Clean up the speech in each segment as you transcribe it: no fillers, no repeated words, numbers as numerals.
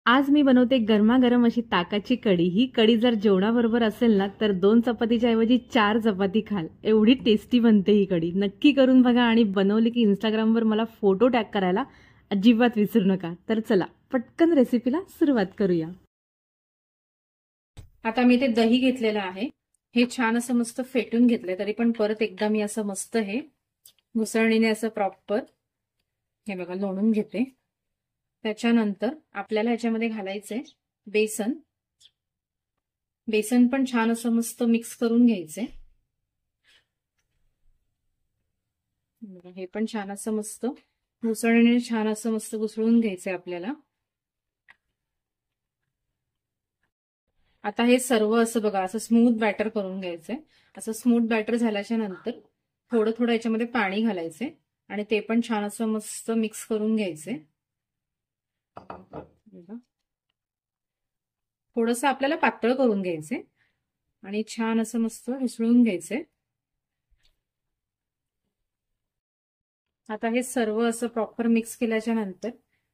आज मी बनवते गरमागरम अशी ताकाची कढी। ही कढी जर जेवणाबरोबर असेल ना तर 2 चपातीच्या ऐवजी 4 चपाती खाल, एवढी टेस्टी बनते ही कढी। नक्की करून बघा आणि बनवली की इंस्टाग्रामवर मला फोटो टॅग करायला अजिबात विसरू नका। तर चला पटकन रेसिपीला सुरुवात करूया। आता मी ते दही घेतलेलं आहे, हे छान असं मस्त फेटून घेतलंय, तरी पण परत एकदा मी असं मस्त हे घुसळणीने असं प्रॉपर हे बघा लोणून घेते। त्याच्यानंतर आपल्याला याच्यामध्ये घालायचंय बेसन। बेसन पण छान असं मस्त मिक्स करून घ्यायचंय। हे पण छान असं मस्त घुसळणीने छान असं मस्त घुसळून घ्यायचंय आपल्याला। आता हे सर्व असं बघा असं स्मूथ बॅटर करून घ्यायचंय। असं स्मूथ बॅटर झाल्याच्या नंतर थोडं थोडं याच्यामध्ये पाणी घालायचंय आणि ते पण छान असं मस्त मिक्स करून घ्यायचंय। थोडंसं आपल्याला पातळ करून घ्यायचंय आणि छान असं मस्त मिसळून घ्यायचंय। आता हे सर्व असं प्रॉपर मिक्स केल्याच्या नंतर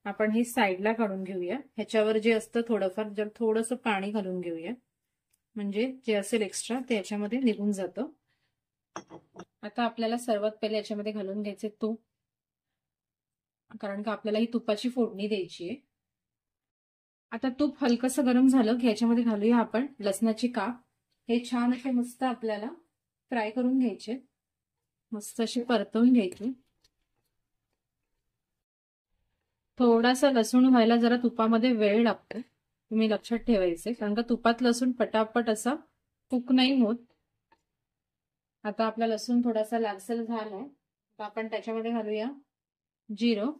आपण हे साईडला काढून घेऊया। ह्याच्यावर जे असतं थोडंफार जर थोडंसं पाणी घालून घेऊया, म्हणजे जे असेल एक्स्ट्रा ते याच्यामध्ये निघून जातं। आता आपल्याला सर्वात पहिले याच्यामध्ये घालून घ्यायचे तूप, कारण का आपल्याला ही तुपाची फोडणी द्यायची आहे। आता तूप हलकसं गरम झालं की ह्याच्यामध्ये घालूया आपण लसणाची काप। हे छान असे मस्त आपल्याला फ्राय करून घ्यायचे, मस्त अशी परतवून घ्यायची। थोडासा लसूण व्हायला जरा तुपामध्ये वेळ लागतो, तुम्ही लक्षात ठेवायचे, कारण का तुपात लसूण पटापट असा कुक नाही होत। आता आपला लसूण थोडासा लालसर झालाय, तर आपण त्याच्यामध्ये घालूया जिरं,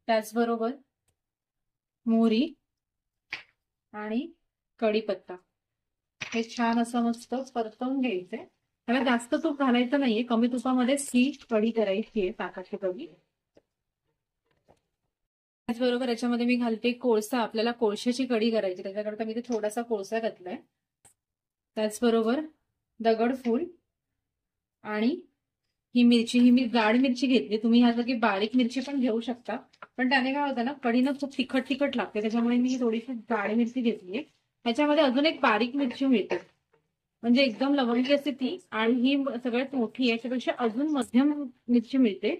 त्याचबरोबर मोहरी आणि कढीपत्ता। हे छान असं मस्त परतवून घ्यायचंय। त्याला जास्त तूप घालायचं नाहीये, कमी तुपामध्येच ही कढी करायची आहे, ताकाची कढी। त्याचबरोबर याच्यामध्ये मी घालते कोळसा। आपल्याला कोळशाची कढी करायची, त्याच्याकरता मी ते थोडासा कोळसा घातलाय। त्याचबरोबर दगडफूल आणि ही मिरची, ही मी जाड मिरची घेतली, तुम्ही ह्या जागी बारीक मिरची पण घेऊ शकता, पण त्याने काय होतं ना कढीनं खूप तिखट तिखट लागते, त्याच्यामुळे मी थोडीशी जाड मिरची घेतलीये। ह्याच्यामध्ये अजून एक बारीक मिरची मिळते, म्हणजे एकदम लवंगी असते ती, आणि ही सगळ्यात मोठी आहे, याच्यापेक्षा अजून मध्यम मिरची मिळते,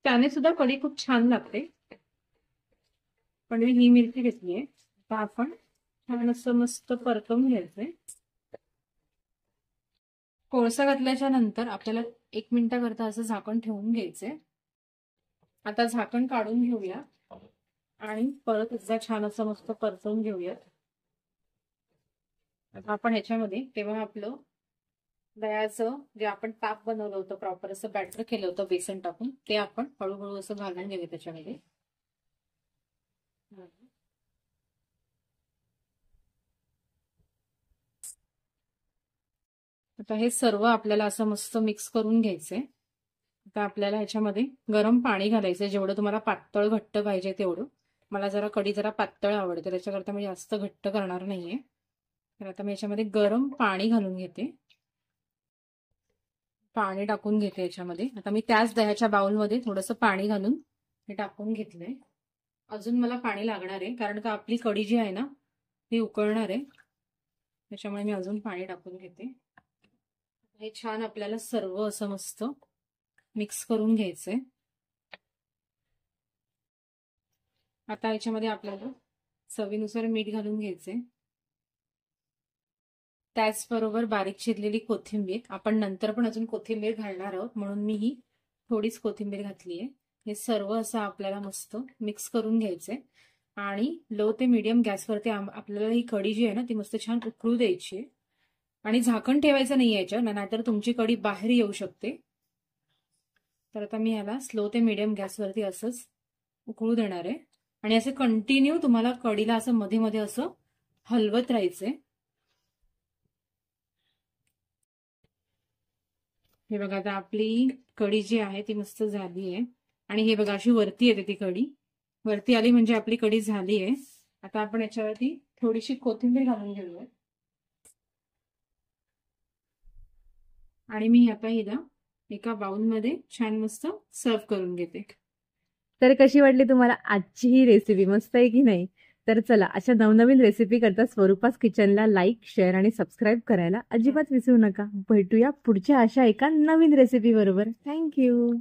त्याने सुद्धा कढी खूप छान लागते। पण मी ही मिरची घेतलीये। आता आपण छान असं मस्त परतवून घ्यायचंय। कोळसा घातल्याच्या नंतर आपल्याला 1 मिनिटाकरता असं झाकण ठेवून घ्यायचंय। आता झाकण काढून घेऊया आणि परत एकदा छान असं मस्त परतवून घेऊयात। आता आपण ह्याच्यामध्ये तेव्हा आपलं दह्याचं जे आपण ताक बनवलं होतं, प्रॉपर असं बॅटर केलं होतं बेसन टाकून, ते आपण हळूहळू असं घालून घेऊया त्याच्यामध्ये। आता हे सर्व आपल्याला असं मस्त मिक्स करून घ्यायचंय। आता आपल्याला ह्याच्यामध्ये गरम पाणी घालायचंय, जेवढं तुम्हाला पातळ घट्ट पाहिजे तेवढं। मला जरा कढी जरा पातळ आवडते, त्याच्याकरता मी जास्त घट्ट करणार नाहीये। तर आता मी याच्यामध्ये गरम पाणी घालून घेते, पाणी टाकून घेते याच्यामध्ये। आता मी त्याच दह्याच्या बाउलमध्ये थोडंसं पाणी घालून हे टाकून घेतलंय। अजून मला पाणी लागणार आहे, कारण का आपली कढी जी आहे ना ती उकळणार आहे, त्याच्यामुळे मी अजून पाणी टाकून घेते। हे छान आपल्याला सर्व असं मस्त मिक्स करून घ्यायचंय। आता याच्यामध्ये आपल्याला चवीनुसार मीठ घालून घ्यायचंय, त्याचबरोबर बारीक चिरलेली कोथिंबीर। आपण नंतर पण अजून कोथिंबीर घालणार आहोत, म्हणून मी ही थोडीच कोथिंबीर घातलीये। हे सर्व असं आपल्याला मस्त मिक्स करून घ्यायचंय आणि लो ते मीडियम गॅसवरती आपल्याला ही कढी जी आहे ना ती मस्त छान उकळू द्यायची आहे, आणि झाकण ठेवायचं नाही याच्यावर, नाहीतर तुमची कढी बाहेर येऊ शकते। तर आता मी ह्याला स्लो ते मीडियम गॅसवरती असंच उकळू देणार आहे, आणि असं कंटिन्यू तुम्हाला कढीला असं मध्ये मध्ये असं हलवत राहायचंय। हे बघा आता आपली कढी जी आहे ती मस्त झाली आहे, आणि हे बघा अशी वरती येते ती कढी, वरती आली म्हणजे आपली कढी झाली आहे। आता आपण याच्यावरती थोडीशी कोथिंबीर घालून घेऊया, आणि मी आता हिला एका बाउलमध्ये छान मस्त सर्व करून घेते। तर कशी वाटली तुम्हाला आजची ही रेसिपी? मस्त आहे की नाही? तर चला, अशा नवनवीन रेसिपी करता स्वरूपास किचनला लाईक, शेअर आणि सबस्क्राईब करायला अजिबात विसरू नका. भेटूया पुढच्या अशा एका नवीन रेसिपी बरोबर. थँक्यू.